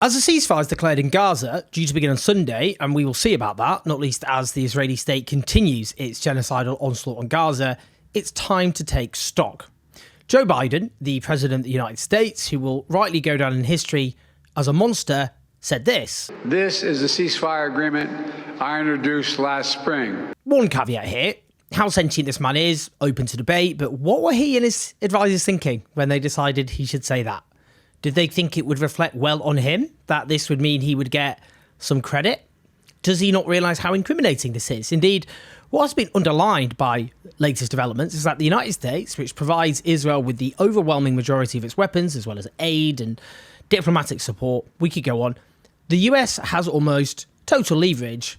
As a ceasefire is declared in Gaza, due to begin on Sunday, and we will see about that, not least as the Israeli state continues its genocidal onslaught on Gaza, it's time to take stock. Joe Biden, the President of the United States, who will rightly go down in history as a monster, said this. This is the ceasefire agreement I introduced last spring. One caveat here. How sentient this man is, open to debate, but what were he and his advisors thinking when they decided he should say that? Did they think it would reflect well on him, that this would mean he would get some credit? Does he not realise how incriminating this is? Indeed, what has been underlined by latest developments is that the United States, which provides Israel with the overwhelming majority of its weapons, as well as aid and diplomatic support, we could go on, the US has almost total leverage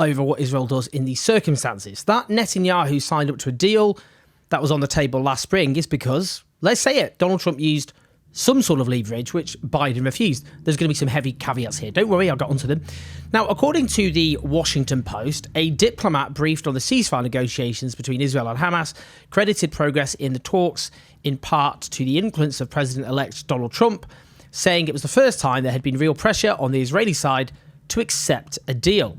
over what Israel does in these circumstances. That Netanyahu signed up to a deal that was on the table last spring is because, let's say it, Donald Trump used some sort of leverage, which Biden refused. There's going to be some heavy caveats here. Don't worry, I'll get onto them. Now, according to the Washington Post, a diplomat briefed on the ceasefire negotiations between Israel and Hamas credited progress in the talks in part to the influence of President-elect Donald Trump, saying it was the first time there had been real pressure on the Israeli side to accept a deal.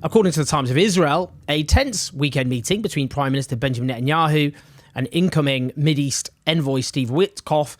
According to the Times of Israel, a tense weekend meeting between Prime Minister Benjamin Netanyahu and incoming Mideast envoy Steve Witkoff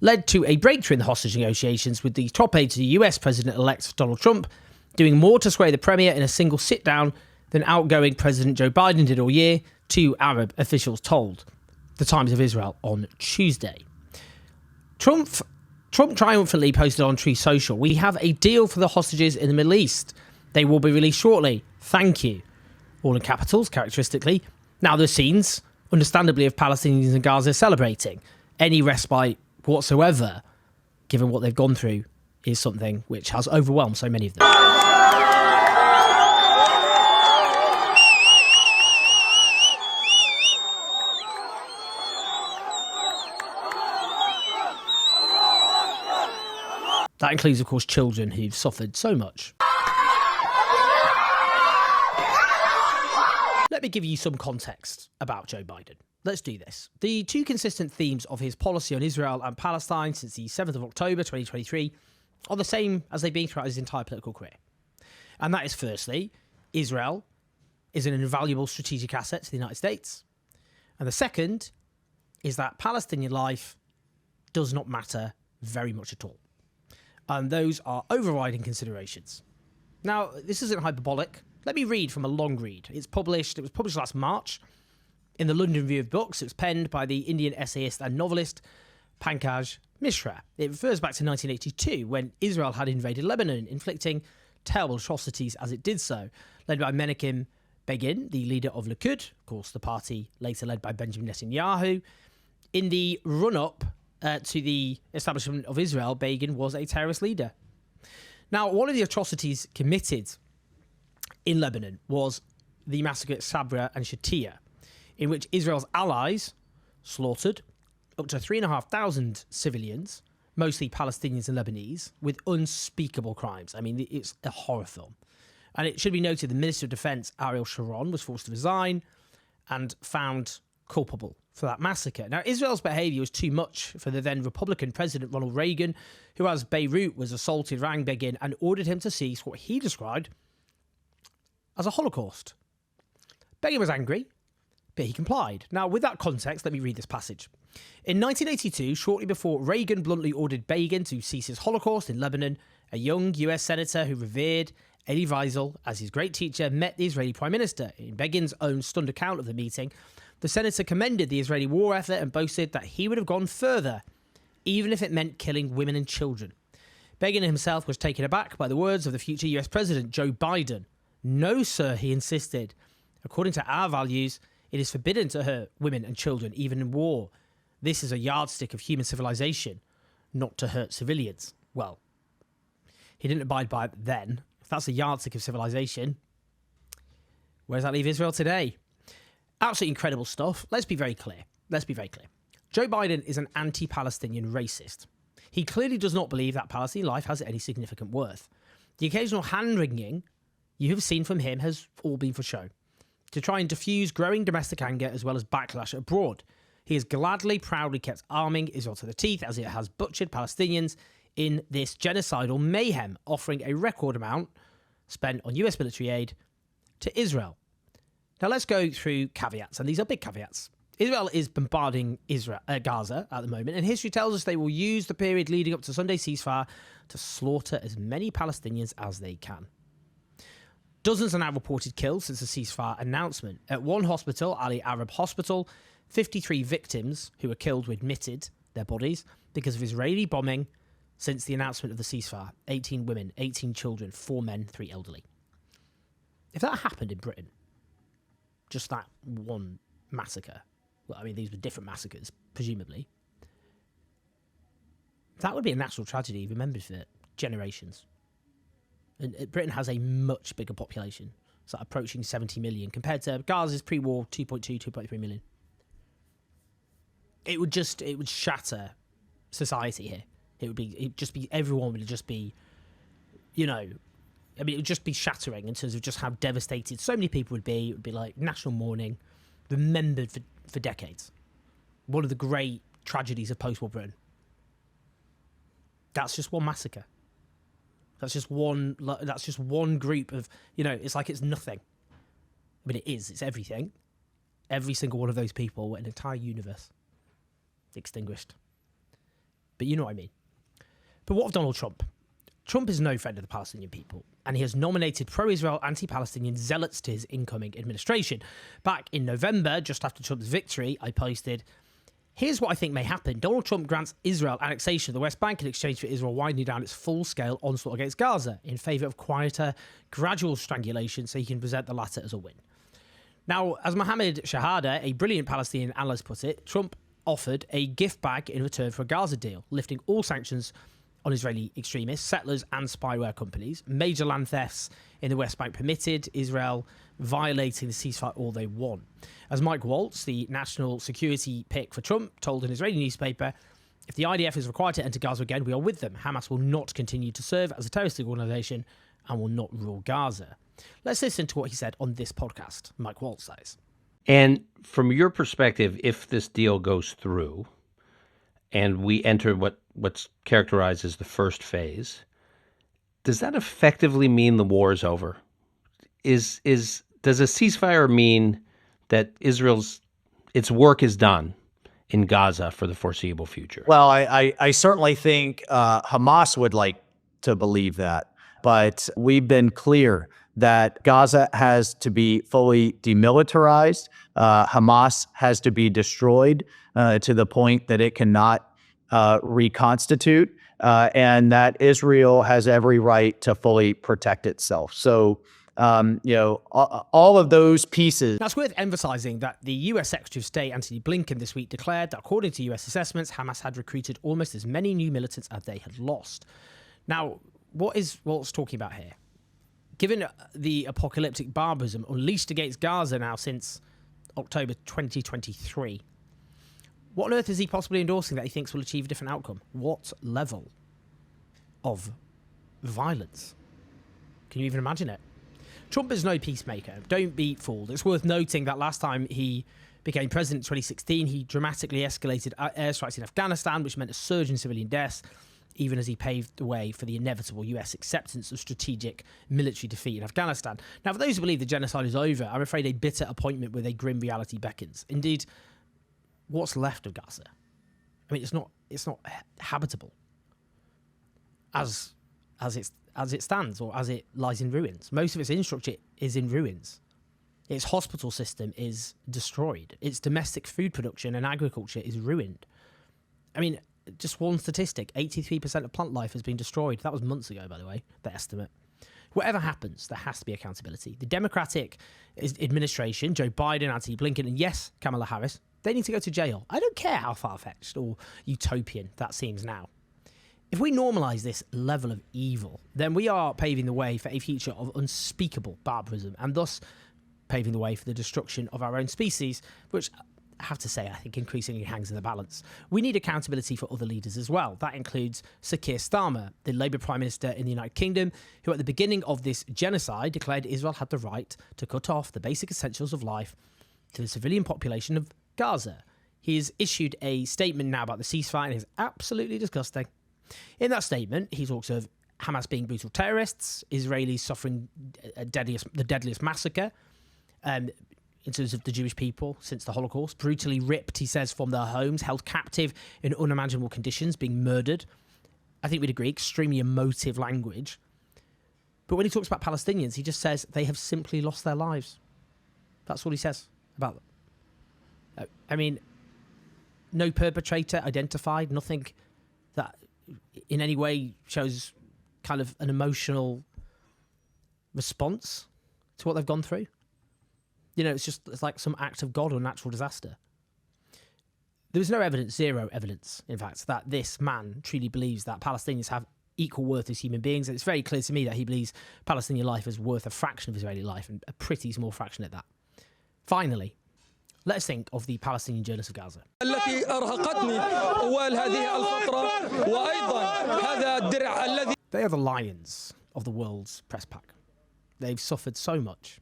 led to a breakthrough in the hostage negotiations, with the top aide to the US President-elect Donald Trump doing more to sway the premier in a single sit-down than outgoing President Joe Biden did all year, two Arab officials told the Times of Israel on Tuesday. Trump triumphantly posted on Truth Social, "We have a deal for the hostages in the Middle East. They will be released shortly. Thank you." All in capitals, characteristically. Now, the scenes, understandably, of Palestinians in Gaza celebrating. Any respite whatsoever, given what they've gone through, is something which has overwhelmed so many of them. That includes, of course, children who've suffered so much. Let me give you some context about Joe Biden. Let's do this. The two consistent themes of his policy on Israel and Palestine since the 7th of October 2023 are the same as they've been throughout his entire political career. And that is, firstly, Israel is an invaluable strategic asset to the United States. And the second is that Palestinian life does not matter very much at all. And those are overriding considerations. Now, this isn't hyperbolic. Let me read from a long read. It was published last March in the London Review of Books. It was penned by the Indian essayist and novelist Pankaj Mishra. It refers back to 1982, when Israel had invaded Lebanon, inflicting terrible atrocities as it did so, led by Menachem Begin, the leader of Likud, of course the party later led by Benjamin Netanyahu. In the run-up to the establishment of Israel, Begin was a terrorist leader. Now, one of the atrocities committed in Lebanon was the massacre at Sabra and Shatila, in which Israel's allies slaughtered up to 3,500 civilians, mostly Palestinians and Lebanese, with unspeakable crimes. I mean, it's a horror film. And it should be noted the Minister of Defense, Ariel Sharon, was forced to resign and found culpable for that massacre. Now, Israel's behaviour was too much for the then Republican President Ronald Reagan, who, as Beirut was assaulted, rang Begin and ordered him to cease what he described as a Holocaust. Begin was angry, but he complied. Now, with that context, let me read this passage. In 1982, shortly before Reagan bluntly ordered Begin to cease his Holocaust in Lebanon, a young US senator who revered Elie Wiesel as his great teacher met the Israeli Prime Minister. In Begin's own stunned account of the meeting, the senator commended the Israeli war effort and boasted that he would have gone further, even if it meant killing women and children. Begin himself was taken aback by the words of the future US President, Joe Biden. "No, sir," he insisted. "According to our values, it is forbidden to hurt women and children, even in war. This is a yardstick of human civilization, not to hurt civilians." Well, he didn't abide by it then. If that's a yardstick of civilization, where does that leave Israel today? Absolutely incredible stuff. Let's be very clear. Joe Biden is an anti-Palestinian racist. He clearly does not believe that Palestinian life has any significant worth. The occasional hand-wringing you have seen from him has all been for show, to try and diffuse growing domestic anger as well as backlash abroad. He has gladly, proudly kept arming Israel to the teeth as it has butchered Palestinians in this genocidal mayhem, offering a record amount spent on US military aid to Israel. Now let's go through caveats, and these are big caveats. Israel is bombarding Gaza at the moment, and history tells us they will use the period leading up to Sunday's ceasefire to slaughter as many Palestinians as they can. Dozens are now reported killed since the ceasefire announcement. At one hospital, Ali Arab Hospital, 53 victims who were killed were admitted their bodies because of Israeli bombing since the announcement of the ceasefire. 18 women, 18 children, 4 men, 3 elderly. If that happened in Britain, just that one massacre, well, I mean, these were different massacres, presumably, that would be a national tragedy remembered for generations. And Britain has a much bigger population. It's like approaching 70 million compared to Gaza's pre-war 2.2, 2.3 million. It would shatter society here. Everyone would just be, it would just be shattering in terms of just how devastated so many people would be. It would be like national mourning, remembered for decades. One of the great tragedies of post-war Britain. That's just one massacre. That's just one group of, it's like it's nothing. I mean, it is. It's everything. Every single one of those people, an entire universe, extinguished. But you know what I mean. But what of Donald Trump? Trump is no friend of the Palestinian people, and he has nominated pro-Israel, anti-Palestinian zealots to his incoming administration. Back in November, just after Trump's victory, I posted, "Here's what I think may happen. Donald Trump grants Israel annexation of the West Bank in exchange for Israel winding down its full-scale onslaught against Gaza in favour of quieter, gradual strangulation so he can present the latter as a win." Now, as Mohammed Shahada, a brilliant Palestinian analyst, put it, Trump offered a gift bag in return for a Gaza deal, lifting all sanctions on Israeli extremists, settlers and spyware companies. Major land thefts in the West Bank permitted, Israel violating the ceasefire all they want. As Mike Waltz, the national security pick for Trump, told an Israeli newspaper, if the IDF is required to enter Gaza again, we are with them. Hamas will not continue to serve as a terrorist organisation and will not rule Gaza. Let's listen to what he said on this podcast, Mike Waltz says. And from your perspective, if this deal goes through and we enter what's characterized as the first phase, does that effectively mean the war is over? Does a ceasefire mean that its work is done in Gaza for the foreseeable future? Well, I certainly think Hamas would like to believe that, but we've been clear that Gaza has to be fully demilitarized. Hamas has to be destroyed to the point that it cannot reconstitute, and that Israel has every right to fully protect itself. So, all of those pieces. Now, it's worth emphasizing that the US Secretary of State, Antony Blinken, this week declared that according to US assessments, Hamas had recruited almost as many new militants as they had lost. Now, what is Waltz talking about here? Given the apocalyptic barbarism unleashed against Gaza now since October 2023, what on earth is he possibly endorsing that he thinks will achieve a different outcome? What level of violence? Can you even imagine it? Trump is no peacemaker. Don't be fooled. It's worth noting that last time he became president in 2016, he dramatically escalated airstrikes in Afghanistan, which meant a surge in civilian deaths, even as he paved the way for the inevitable US acceptance of strategic military defeat in Afghanistan. Now, for those who believe the genocide is over, I'm afraid a bitter appointment with a grim reality beckons. Indeed, what's left of Gaza? I mean, it's not habitable as it stands, or as it lies in ruins. Most of its infrastructure is in ruins. Its hospital system is destroyed. Its domestic food production and agriculture is ruined. I mean, just one statistic, 83% of plant life has been destroyed. That was months ago, by the way, the estimate. Whatever happens, there has to be accountability. The Democratic administration, Joe Biden, Antony Blinken, and yes, Kamala Harris, they need to go to jail. I don't care how far-fetched or utopian that seems now. If we normalise this level of evil, then we are paving the way for a future of unspeakable barbarism, and thus paving the way for the destruction of our own species, which I have to say, I think increasingly hangs in the balance. We need accountability for other leaders as well. That includes Sir Keir Starmer, the Labour Prime Minister in the United Kingdom, who at the beginning of this genocide declared Israel had the right to cut off the basic essentials of life to the civilian population of Gaza. He has issued a statement now about the ceasefire and is absolutely disgusting. In that statement, he talks of Hamas being brutal terrorists, Israelis suffering the deadliest massacre in terms of the Jewish people since the Holocaust, brutally ripped, he says, from their homes, held captive in unimaginable conditions, being murdered. I think we'd agree, extremely emotive language. But when he talks about Palestinians, he just says they have simply lost their lives. That's all he says about them. I mean, no perpetrator identified, nothing that in any way shows kind of an emotional response to what they've gone through. You know, it's like some act of God or natural disaster. There was no evidence, zero evidence, in fact, that this man truly believes that Palestinians have equal worth as human beings. And it's very clear to me that he believes Palestinian life is worth a fraction of Israeli life, and a pretty small fraction at that. Finally, let's think of the Palestinian journalists of Gaza. They are the lions of the world's press pack. They've suffered so much.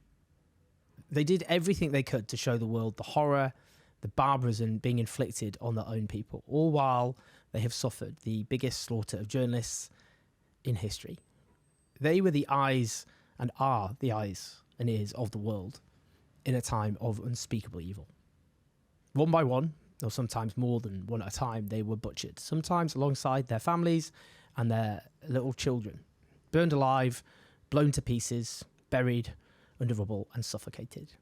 They did everything they could to show the world the horror, the barbarism being inflicted on their own people, all while they have suffered the biggest slaughter of journalists in history. They were the eyes and are the eyes and ears of the world in a time of unspeakable evil. One by one, or sometimes more than one at a time, they were butchered, sometimes alongside their families and their little children, burned alive, blown to pieces, buried under rubble and suffocated.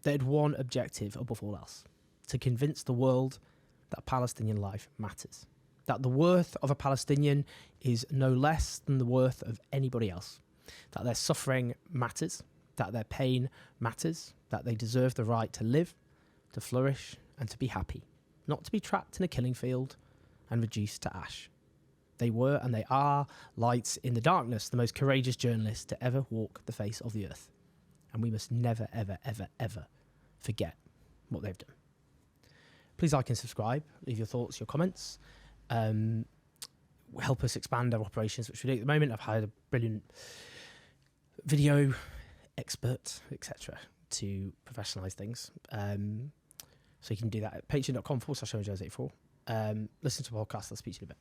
They had one objective above all else: to convince the world that Palestinian life matters, that the worth of a Palestinian is no less than the worth of anybody else, that their suffering matters, that their pain matters, that they deserve the right to live, to flourish, and to be happy, not to be trapped in a killing field and reduced to ash. They were and they are lights in the darkness, the most courageous journalists to ever walk the face of the earth. And we must never, ever, ever, ever forget what they've done. Please like and subscribe. Leave your thoughts, your comments. Help us expand our operations, which we do at the moment. I've hired a brilliant video expert, etc., to professionalise things. So you can do that at patreon.com/Jose84. Listen to the podcast. I'll speak to you in a bit.